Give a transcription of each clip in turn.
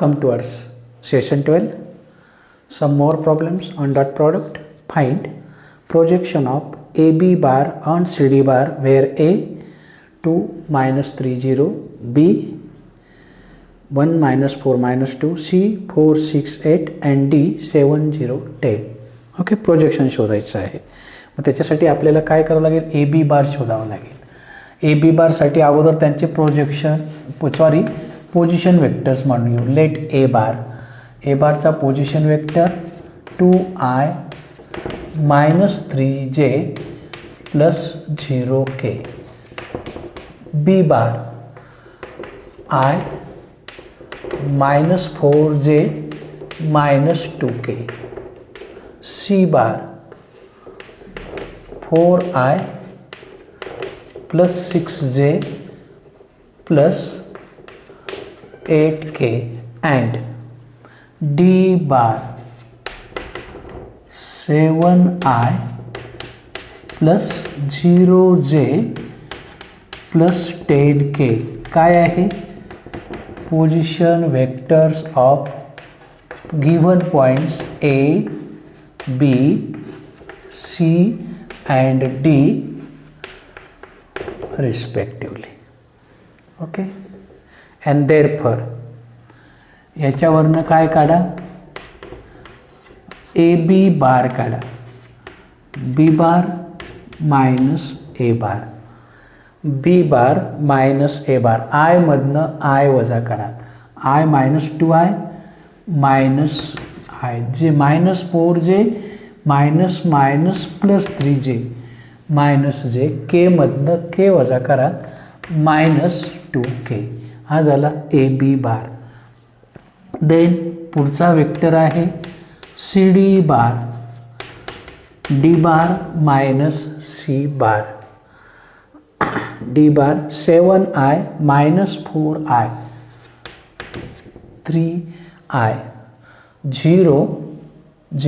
Come towards session 12. Some more problems on dot product. Find projection of AB bar on CD bar where A 2 minus 3 0, B 1 minus 4 minus 2, C 4 6 8 and D 7 0 10. Okay, projection शोधायचं आहे. मग त्याच्यासाठी आपल्याला काय करावं लागेल, ए B बार शोधावं लागेल. ए बी बारसाठी अगोदर त्यांचे पोझिशन वेक्टर्स म्हणून घेऊ. लेट ए बारचा position vector 2i minus 3j plus 0k. B bar i minus 4j minus 2k. C bar 4i plus 6j plus 8k and D bar 7i plus 0j plus 10k. काय आहे, position vectors of given points A, B, C and D respectively. Okay, and therefore याच्यावरनं काय काढा, A B bar काढा. B bar minus A bar, B bar minus A bar. I मधनं i वजा करा. I minus 2i minus i j minus 4j minus minus plus 3j minus j k मधनं के वजा करा मायनस 2k. हा झाला A B bar. Then पुढचा vector आहे C D bar. D bar minus C bar. D bar 7i minus 4i 3i 0j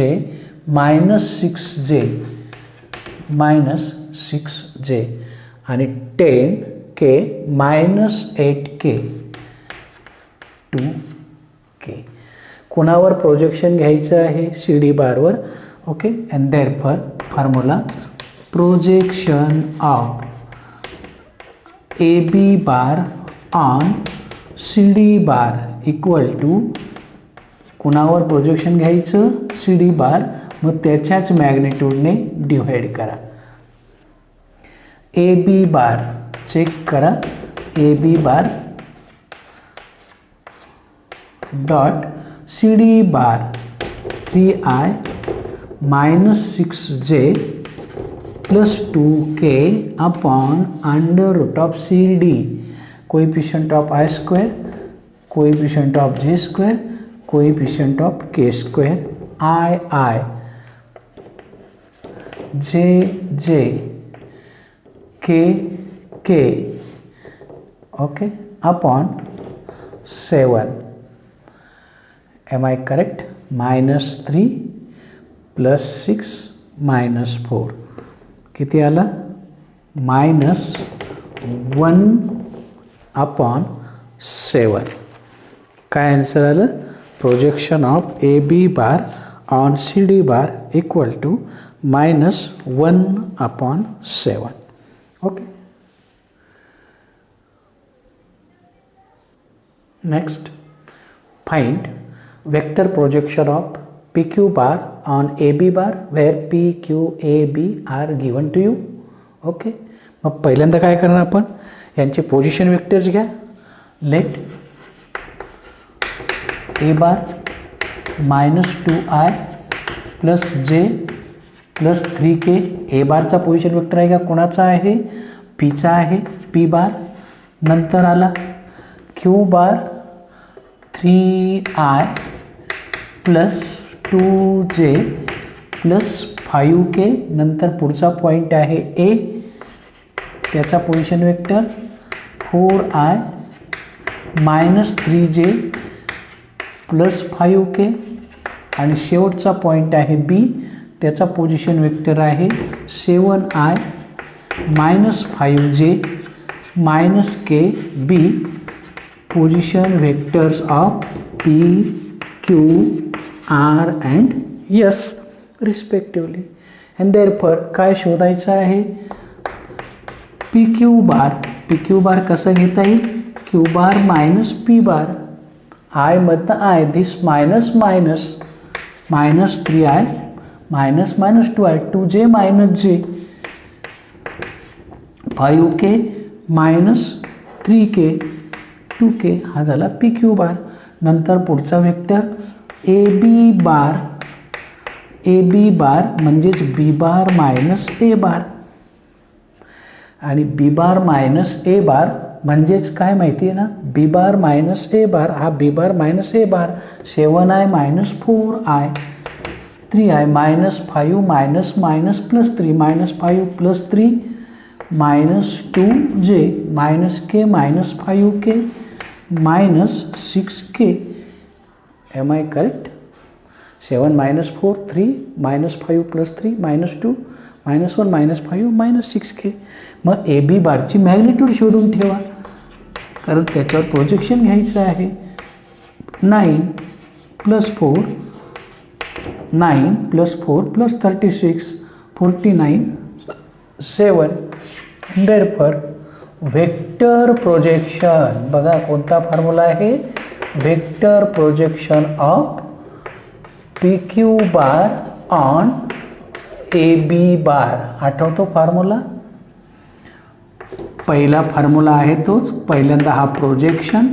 minus 6j minus 6j आणि 10k minus 8k 2k. कोणावर projection घ्यायचं आहे, C D बारवर. Okay, and therefore formula projection of A B bar on C D bar equal to कुणावर projection घ्यायचं, C D bar, मग त्याच्याच मॅग्निट्यूडने divide करा. ए बी बार चेक करा. A B bar dot C D bar 3i minus 6j plus 2k upon under root of C D. Coefficient of i square, coefficient of j square, coefficient of k square. i j k okay upon 7. Am I correct. Minus 3 plus 6 minus 4 किती आला, minus 1 upon 7. काय answer आलं, projection of A B bar on C D bar equal to minus 1 upon 7. Okay, next find vector projection of P Q bar on A B bar where P Q A B are given to you. Okay, मग पहिल्यांदा काय करणार आपण, यांचे position vectors घ्या. Let A bar minus 2i plus j plus 3k. A बारचा position vector आहे का, कोणाचा आहे, पीचा आहे, पी बार. नंतर आला Q bar 3i plus 2j plus 5k. नंतर पुढचा पॉईंट आहे ए, त्याचा position vector 4i minus 3j plus 5k. आणि शेवटचा पॉईंट आहे बी, त्याचा पोझिशन वेक्टर आहे 7i minus 5j minus K B. Position vectors of P, Q, R and S respectively. And therefore काय शोधायचं आहे? पी क्यू बार कसं घेता येईल? Q bar minus P bar. I मधनं i, this minus minus, minus 3i minus minus 2i, 2j minus j, 5k minus 3k, 2k. हा झाला P Q बार. नंतर पुढचा वेक्टर ए बी बार म्हणजेच B bar minus A bar. आणि B bar minus A बार म्हणजेच काय माहिती आहे ना? B bar minus A bar. हा B bar minus A bar 7i minus 4i, 3i minus 5 minus minus plus 3 minus 5 plus 3 minus 2j minus k minus 5k minus 6k. Am I correct? 7 minus 4 3 minus 5 plus 3 minus 2 minus 1 minus 5 minus 6k. मग A बी बारची magnitude शोधून ठेवा, कारण त्याच्यावर projection घ्यायचं आहे. 9 plus 4 9 plus 4 plus 36 49 7. Therefore vector projection, बघा कोणता फॉर्म्युला आहे? Vector projection of P Q bar on A B bar. आठवतो फॉर्म्युला? पहिला फॉर्म्युला आहे तोच. पहिल्यांदा हा प्रोजेक्शन,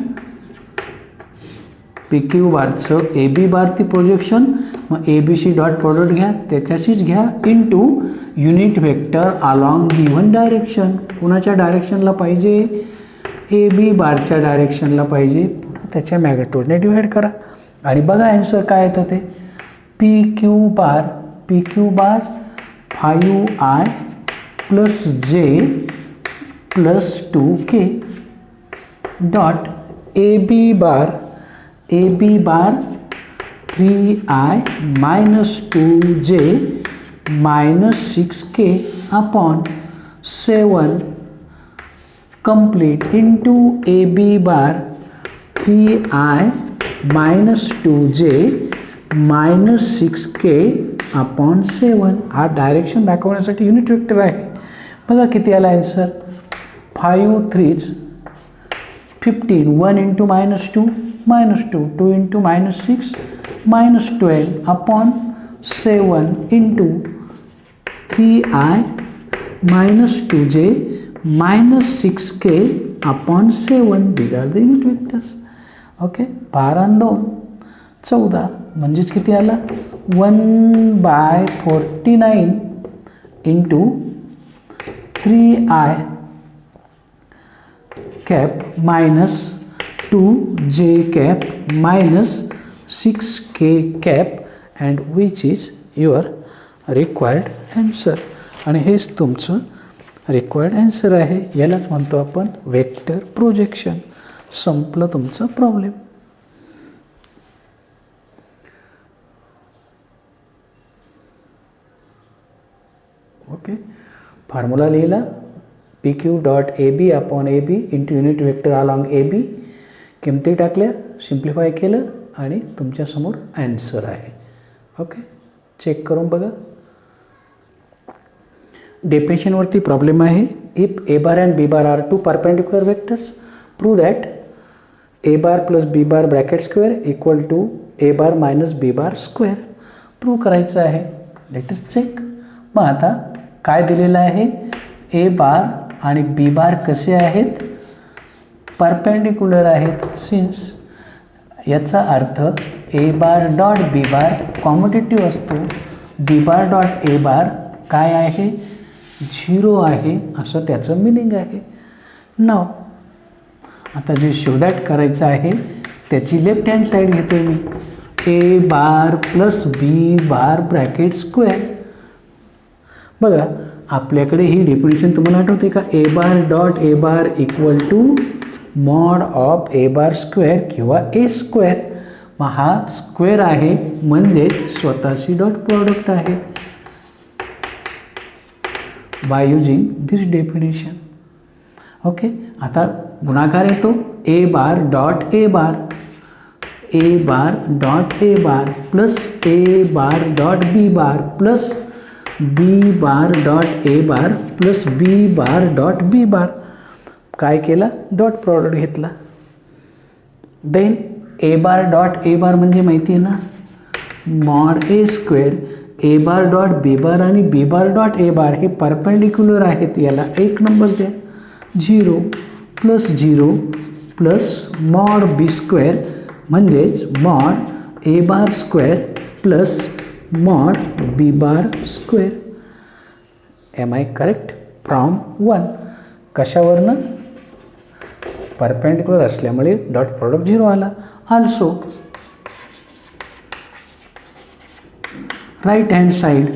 पी क्यू बारचं ए बी बार ती प्रोजेक्शन, मग A B C dot product घ्या, त्याच्याशीच घ्या into unit vector along given direction. कुणाच्या डायरेक्शनला पाहिजे? ए बी बारच्या डायरेक्शनला पाहिजे. त्याच्या मॅग्निट्यूडने डिवाइड करा आणि बघा आन्सर काय येतं ते. P Q bar 5i plus j plus 2k dot A B bar 3i minus 2j minus 6k upon 7 complete into A B bar 3i minus 2j minus 6k upon 7. हा direction दाखवण्यासाठी unit vector आहे. बघा किती आला answer? 5 3 15 1 into minus 2 minus 2 2 into minus 6 minus 12 upon 7 into 3i minus 2j minus 6k upon 7. These are the unit vectors. Okay, 12 14 म्हणजेच किती आला? 1/49 into 3i cap minus 2j cap minus 6k cap and which is your required answer. आणि हेच तुमचं required answer आहे. यालाच म्हणतो आपण वेक्टर प्रोजेक्शन. संपलं तुमचं प्रॉब्लेम. ओके, फॉर्म्युला लिहिला. P Q dot A B upon A B into unit vector along A B. किमती टाकल्या, सिम्प्लिफाय केलं आणि तुमच्यासमोर ॲन्सर आहे. ओके, चेक करून बघा. डेफिनेशनवरती प्रॉब्लेम आहे. If A bar and B bar are two perpendicular vectors, prove that A bar plus B bar bracket square equal to A bar minus B bar square. Prove करायचं आहे. Let us check. मग आता काय दिलेलं आहे? A bar आणि B बार कसे आहेत? परपेंडिक्युलर आहेत. सिन्स याचा अर्थ ए बार डॉट बी बार कॉम्युटेटिव्ह असतो. बी बार डॉट ए बार काय आहे? 0 आहे, असं त्याचं मिनिंग आहे. नाव आता जे शोधॅट करायचं आहे त्याची लेफ्ट हँड साईड घेतो मी. A bar plus B bar bracket square. बघा आपल्याकडे ही डेफिनेशन तुम्हाला आठवते का? A bar dot A bar equal to mod of A bar square किंवा ए स्क्वेअर. मग हा स्क्वेअर आहे म्हणजेच स्वतःची डॉट प्रॉडक्ट आहे. By using this definition. Okay, आता गुणाकार येतो. A bar dot A bar. A bar dot A bar plus A bar dot B bar plus B bar dot A bar plus B bar dot B bar. काय केलं? Dot product घेतला. Then A bar dot A bar म्हणजे माहिती आहे ना, mod A square. A bar dot B bar आणि B bar dot A बार हे perpendicular आहेत, याला 1 नंबर द्या. 0 plus 0 plus mod B square म्हणजेच mod A bar square plus mod B bar square. Am I correct? From 1. कशावरनं? Perpendicular असल्यामुळे dot product 0 आला. Also right hand side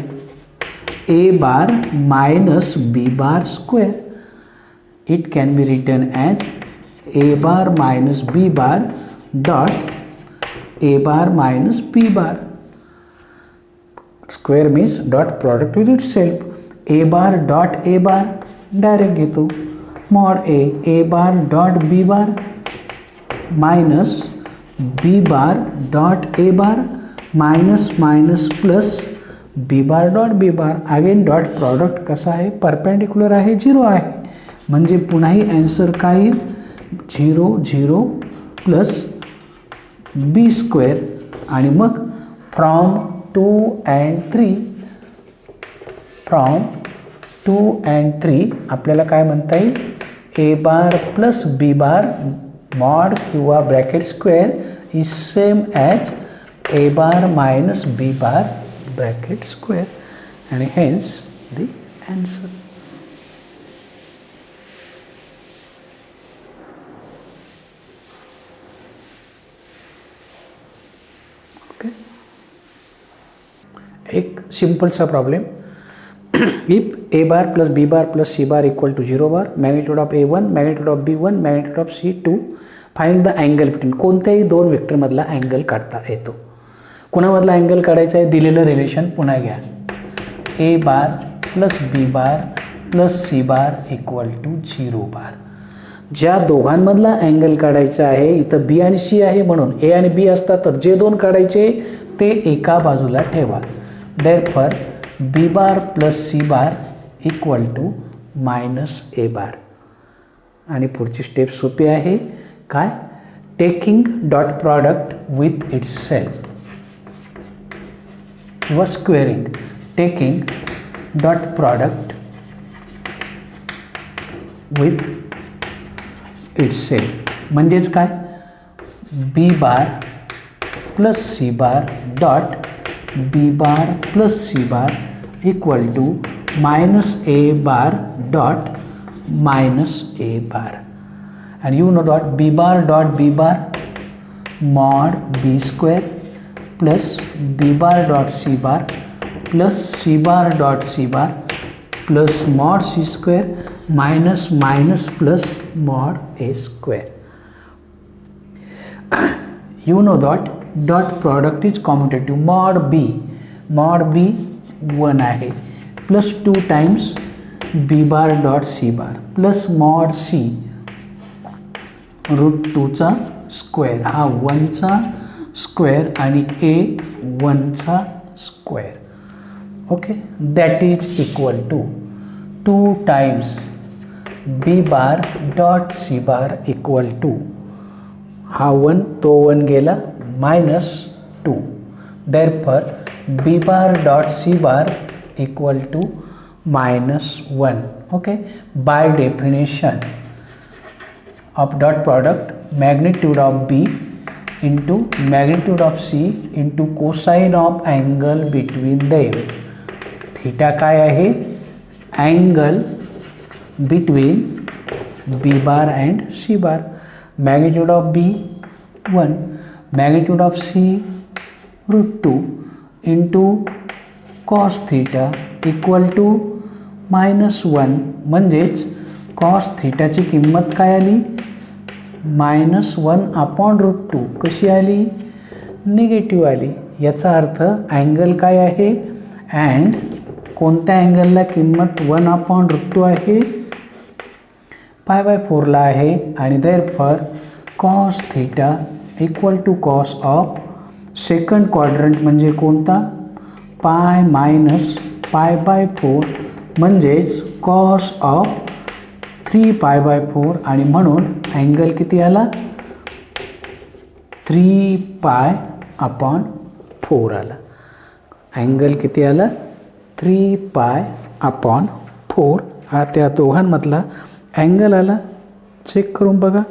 A bar minus B bar square. It can be written as A bar minus B bar dot A bar minus B bar. Square means dot product with itself. A bar dot A bar direct घेतो. Mod A bar dot B bar minus B bar dot A bar minus minus plus B bar dot B bar. Again dot product कसा आहे? Perpendicular आहे, 0 आहे. म्हणजे पुन्हाही answer काय येईल? 0 0 plus बी square आणि मग फ्रॉम 2 and 3 फ्रॉम 2 and 3 आपल्याला काय म्हणता येईल? A bar plus B bar mod किंवा bracket square is same as A bar minus B bar bracket square आणि हेन्स द ॲन्सर. ओके, एक सिंपलसा problem. If A bar plus B bar plus C bar equal to 0 bar, magnitude of A1, magnitude of B1, magnitude of C2, find the angle between. कोणत्याही 2 वेक्टरमधला angle काढता येतो. कोणामधला angle काढायचा आहे? दिलेलं relation पुन्हा घ्या. A bar plus B bar plus C bar equal to 0 bar. ज्या दोघांमधला अँगल काढायचा आहे, इथं बी आणि सी आहे म्हणून ए आणि बी असतात, तर जे 2 काढायचे ते एका बाजूला ठेवा. Therefore B bar plus C bar equal to minus A bar. आणि पुढची स्टेप सोपी आहे. काय? Taking dot product with itself किंवा squaring. Taking dot product with itself म्हणजेच काय? B bar plus C bar dot B bar plus C bar equal to minus A bar dot minus A bar. and you know dot b bar mod b square plus b bar dot c bar plus c bar dot c bar plus mod c square minus minus plus mod a square. You know that dot product is commutative. Mod b 1 आहे plus 2 times b bar dot c bar plus mod c root 2चा square, हा 1चा square आणि A 1चा square. Okay, that is equal to 2 times B bar dot C bar equal to हा 1 तो 1 गेला minus 2. Therefore B bar dot C bar equal to minus 1. Okay, by definition of dot product magnitude of B into magnitude of C into cosine of angle between them. Theta काय आहे? angle between B bar and C bar. magnitude of B 1, magnitude of C root 2 into cos theta equal to minus 1. म्हणजेच cos थीटाची किंमत काय आली? -1 upon route 2. कशी आली? Negative आली. याचा अर्थ अँगल काय आहे? अँड कोणत्या अँगलला किंमत 1 अपॉन रूट 2 आहे? π/4 ला आहे. आणि therefore cos theta equal to cos of second quadrant म्हणजे कोणता, पाय मायनस पाय बाय 4 म्हणजेच कॉस ऑफ 3 पाय बाय 4 आणि म्हणून अँगल किती आला 3 पाय अपॉन 4 आला. अँगल किती आला 3 पाय अपॉन 4 हा त्या दोघांमधला अँगल आला. चेक करून बघा,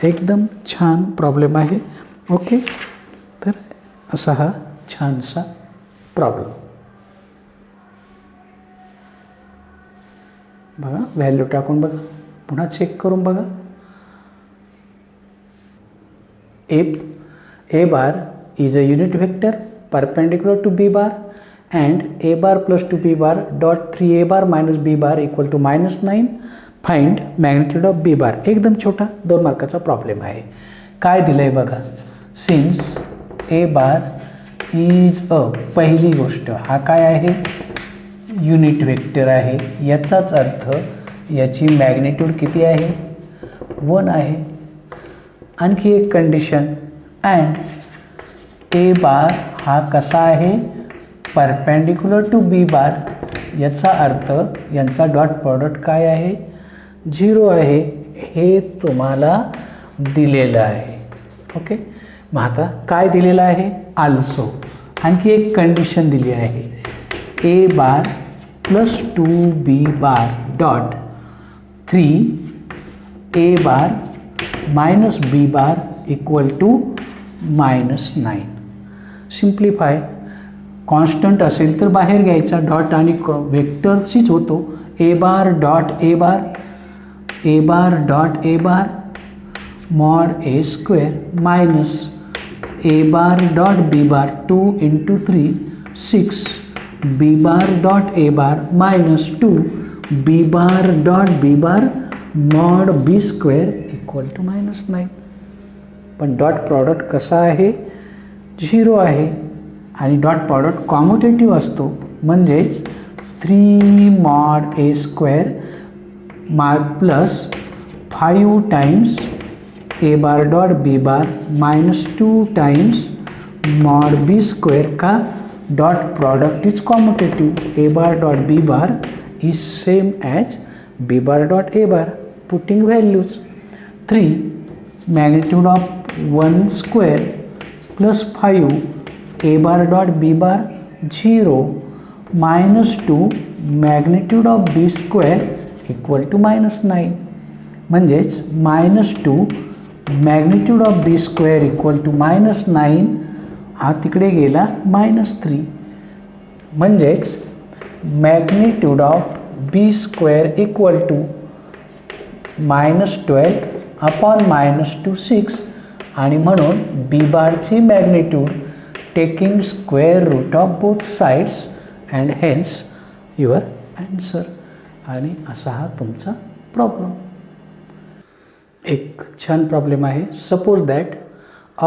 एकदम छान प्रॉब्लेम आहे. ओके, तर असा हा छानसा प्रॉब्लेम बघा. व्हॅल्यू टाकून बघा, पुन्हा चेक करून बघा. If A bar is a unit vector perpendicular to B bar and a bar plus 2b bar dot 3a bar minus b bar equal to -9, find magnitude of b bar. एकदम छोटा 2 मार्काचा problem आहे. काय दिलंय बघा, since a bar is a, पहिली गोष्ट हा काय आहे युनिट वेक्टर आहे, याचाच अर्थ याची मॅग्निट्यूड किती आहे 1 आहे. आणखी एक कंडिशन, अँड ए बार हा कसा आहे परपेंडिक्युलर टू बी बार, याचा अर्थ यांचा डॉट प्रॉडक्ट काय आहे 0 आहे. हे तुम्हाला दिलेलं आहे. ओके, मग आता काय दिलेलं आहे आल्सो, आणखी एक कंडिशन दिली आहे A bar plus 2b bar dot 3 A bar minus B bar equal to -9. Simplify, constant असेल तर बाहेर घ्यायचा डॉट आणि वेक्टरशीच होतो. A bar dot A bar, A bar dot A bar mod A square minus A bar dot B bar 2 × 3 6 B bar dot A bar minus 2 B bar dot B bar mod B square equal to -9. पण dot product कसा आहे 0 आहे आणि dot product कॉम्युटेटिव्ह असतो, म्हणजेच 3 mod A square plus 5 times A bar dot B bar minus 2 times mod B square. का dot product is commutative, A bar dot B bar is same as B bar dot A bar. Putting values 3 magnitude of 1 square plus 5 A bar dot B bar 0 minus 2 magnitude of B square equal to -9. म्हणजेच -2 magnitude of B square equal to -9 हा तिकडे गेला -3. म्हणजेच magnitude of B square equal to -12 upon -6 आणि म्हणून B बारची magnitude taking square root of both sides and hence your answer. आणि असा हा तुमचा प्रॉब्लेम. एक छान प्रॉब्लेम आहे. Suppose that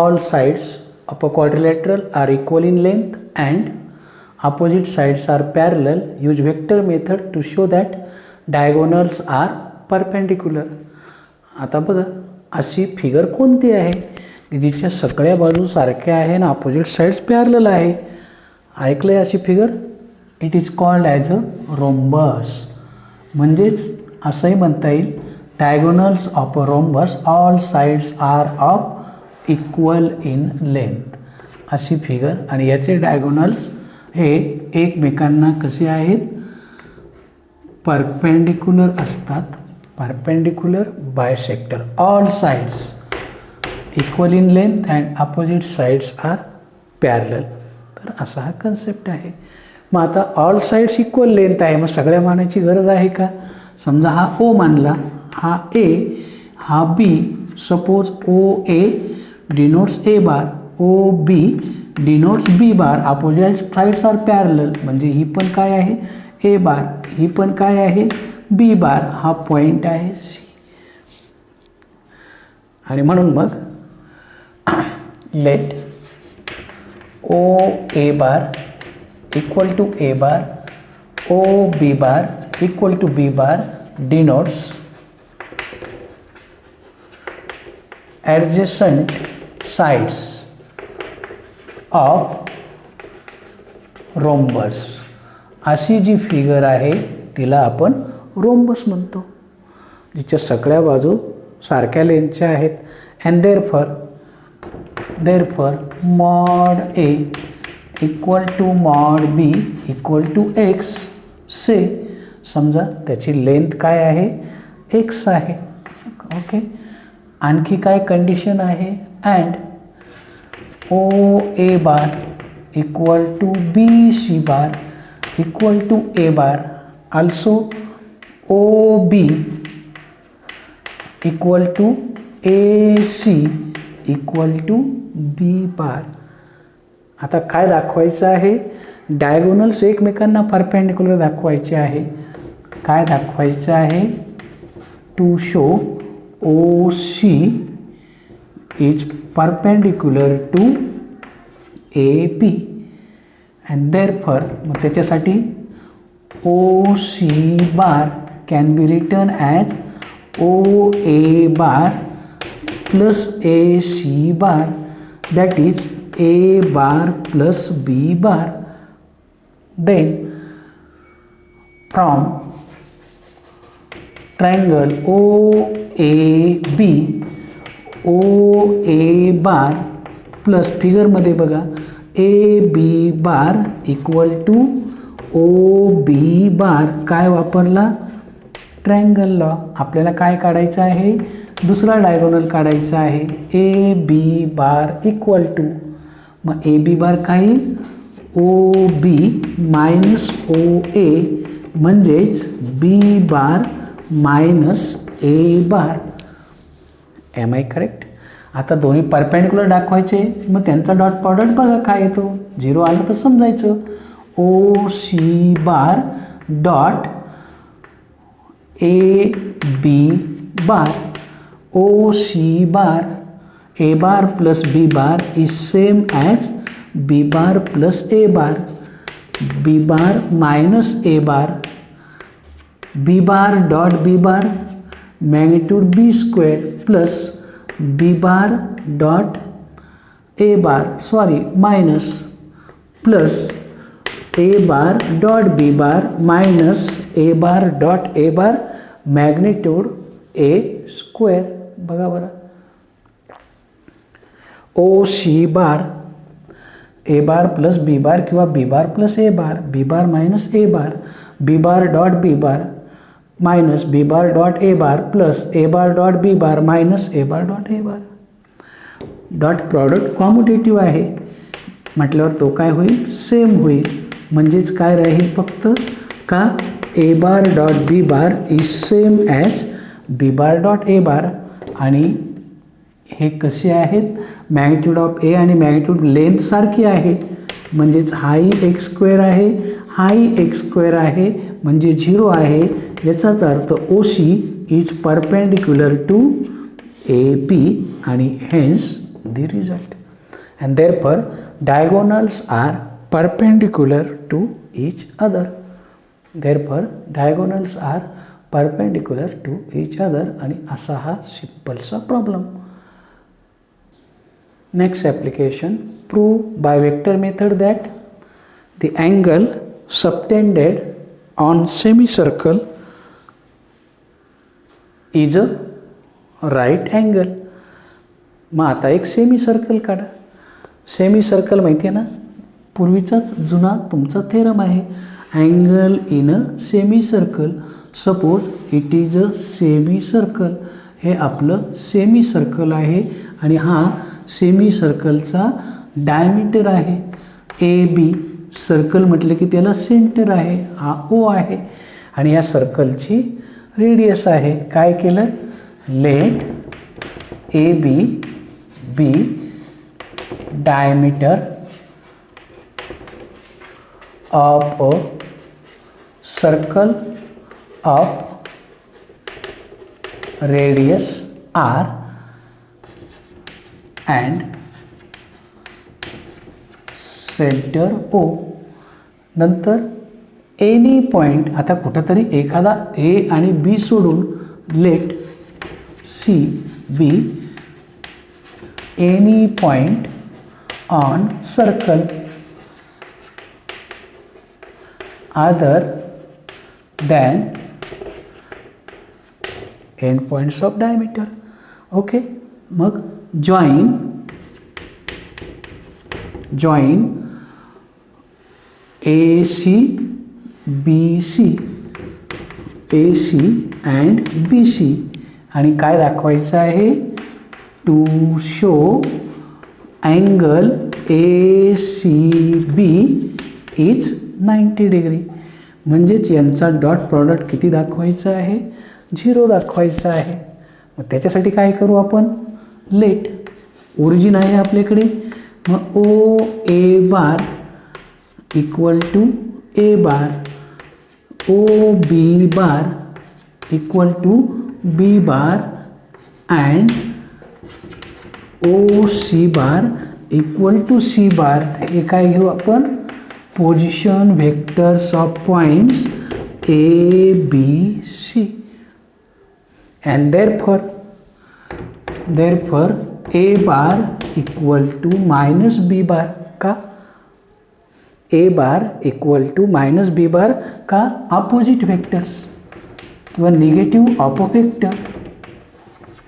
all sides of a quadrilateral are equal in length and opposite sides are parallel. Use vector method to show that diagonals are perpendicular. आता बघा अशी फिगर कोणती आहे जिच्या सगळ्या बाजू सारख्या आहे आणि अपोजिट साइड्स पॅरलल आहे. ऐकलं आहे अशी figure, it is called as a rhombus. म्हणजेच असंही म्हणता येईल diagonals of a rhombus all sides are of equal in length. अशी फिगर आणि याचे डायगोनल्स हे एकमेकांना कसे आहेत परपेंडिक्युलर असतात. Perpendicular bisector, all sides equal in length and opposite sides are parallel. तर असा हा कन्सेप्ट आहे. मग आता ऑल साइड्स इक्वल लेंथ आहे, मग सगळ्या मानायची गरज आहे का. समजा हा ओ मानला, हा ए, हा B. Suppose O A denotes A bar, O B denotes B bar. Opposite sides are parallel म्हणजे ही पण काय आहे ए बार, ही पण काय आहे बी बार. हा पॉईंट आहे सी. आणि म्हणून मग let O A bar equal to A bar, O B bar equal to B bar denotes adjacent sides of rhombus. अशी जी फिगर आहे तिला आपण रोम्बस म्हणतो, जिच्या सगळ्या बाजू सारख्या लेंथच्या आहेत. And therefore mod A equal to mod B equal to X. Say समजा त्याची लेंथ काय आहे, एक्स आहे. ओके, आणखी काय कंडिशन आहे, and O A bar equal to B C bar equal to A bar. Also O B equal to A C equal to B bar. आता काय दाखवायचं आहे, डायगोनल्स एकमेकांना परपेंडिक्युलर दाखवायचे आहे. काय दाखवायचं आहे, to show O C is perpendicular to A B. And therefore मग त्याच्यासाठी O C bar can be written as O A bar plus A C bar, that is A bar plus B bar. Then from triangle OAB O A bar plus फिगरमध्ये बघा A B bar equal two O B bar. काय वापरला, triangle law. आपल्याला काय काढायचं आहे, दुसरा diagonal काढायचा आहे. ए बी बार इक्वल टू, मग ए बी बार काय येईल, O B minus O A म्हणजेच B bar minus A bar. Am I correct. आता दोन्ही परपेंडिक्युलर दाखवायचे, मग त्यांचा डॉट प्रॉडक्ट बघा काय येतो. 0 आलं तर समजायचं O C bar dot A B bar. O C bar A bar plus B bar is same as B bar plus A bar. B bar minus A bar, B bar dot B bar magnitude B square plus B bar dot A bar minus plus A bar dot B bar minus A bar dot A bar magnitude A square. बघा बरं, ओ C bar A bar plus B bar किंवा B bar plus A bar, B bar minus A bar, B bar dot B bar minus B bar dot A bar plus A bar dot B bar minus A bar dot A bar. Dot product commutative आहे म्हटल्यावर तो काय होईल, same होईल. म्हणजेच काय राहील फक्त का A bar dot B bar is same as B bar dot A bar. आणि हे कसे आहेत, मॅग्निट्यूड ऑफ ए आणि मॅग्निट्यूड लेंथ सारखी आहे, म्हणजेच हाही एक्स स्क्वेअर आहे, हाही एक्स स्क्वेअर आहे, म्हणजे 0 आहे. याचाच अर्थ O C is perpendicular to A B आणि hence the result. And therefore diagonals are perpendicular to each other. Therefore diagonals are perpendicular to each other. आणि असा हा सिंपलसा problem. Next application, prove by vector method that the angle subtended on semicircle is a right angle. मग आता एक semicircle काढा. Semicircle माहिती आहे ना, पूर्वीचाच जुना तुमचा थेरम आहे. Angle in a semicircle, suppose it is a semicircle. हे आपलं सेमीसर्कल आहे आणि हा सेमीसर्कलचा डायमीटर आहे. ए बी सर्कल म्हटलं की त्याला सेंटर आहे, हा ओ आहे आणि या सर्कलची रेडियस आहे. काय केलं, let A B be diameter of a circle of radius r and center O. नंतर एनी पॉइंट, आता कुठंतरी एखादा ए आणि बी सोडून let C be any point on circle other than endpoints of diameter. Okay, मग join AC and BC आणि काय दाखवायचं आहे? To show angle ACB is 90 degree. म्हणजेच यांचा डॉट प्रॉडक्ट किती दाखवायचा आहे? 0 दाखवायचा आहे. मग त्याच्यासाठी काय करू आपण? लेट ओरिजिन आहे आपल्याकडे, मग OA bar equal to A bar, OB bar equal to B bar and OC bar equal to C bar. हे काय घेऊ आपण? Position vectors of points ABC and therefore A bar equal to minus B bar का? A bar equal to minus B bar का? Opposite vectors किंवा negative ऑपोवेक्टर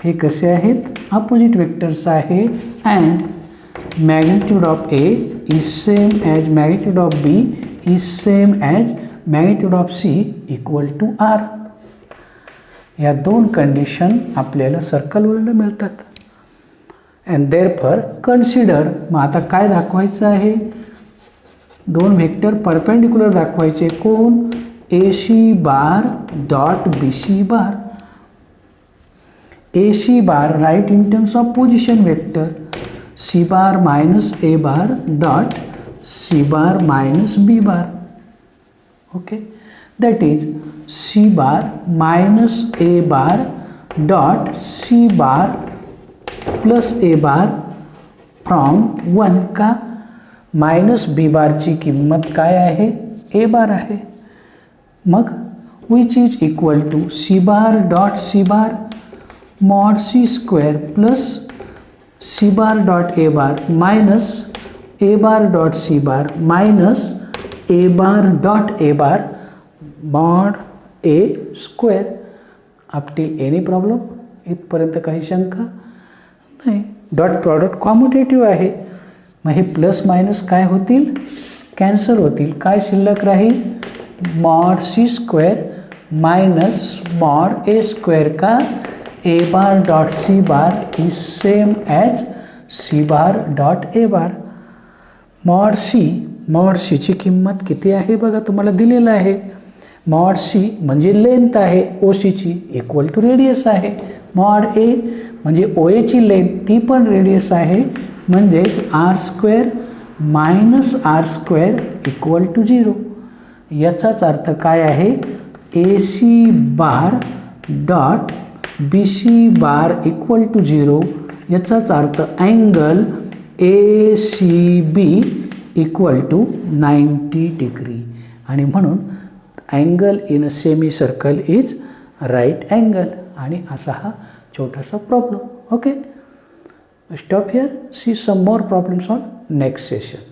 हे कसे आहेत? ऑपोजिट व्हेक्टर्स आहे. And magnitude of A is same as magnitude of B is same as magnitude of C equal to R. या दोन condition आपल्याला सर्कलवरून मिळतात. अँड देअरफॉर कन्सिडर, मग आता काय दाखवायचं आहे? दोन व्हेक्टर परपेंडिक्युलर दाखवायचे. कोण? AC bar dot BC bar. AC bar right in terms of position vector. C bar minus A bar dot C bar minus B bar. Okay, that is C bar minus A bar dot C bar plus A bar from 1 का? Minus B बारची किंमत काय आहे? A बार आहे. मग which is equal to C bar dot C bar mod C square plus C bar dot A bar minus A bar dot C bar minus A bar dot A bar mod A square. Up till any problem? इथपर्यंत काही शंका नाही. Dot product commutative आहे. मग हे plus minus काय होतील? Cancel होतील. काय शिल्लक राहील? Mod C square minus mod A square का? A bar dot C bar is same as C bar dot A bar. Mod Cची किंमत किती आहे बघा, तुम्हाला दिलेलं आहे. मॉड C म्हणजे लेंथ आहे OCची इक्वल टू रेडियस आहे. मॉड A म्हणजे OAची लेंथ ती पण रेडियस आहे, म्हणजेच R square minus R square equal to 0. याचाच अर्थ काय आहे? AC bar dot BC bar equal to 0. याचाच अर्थ angle ACB equal to 90 degree. आणि म्हणून angle in a semicircle is right angle. आणि असा हा छोटासा problem. Okay, stop here. See some more problems on next session.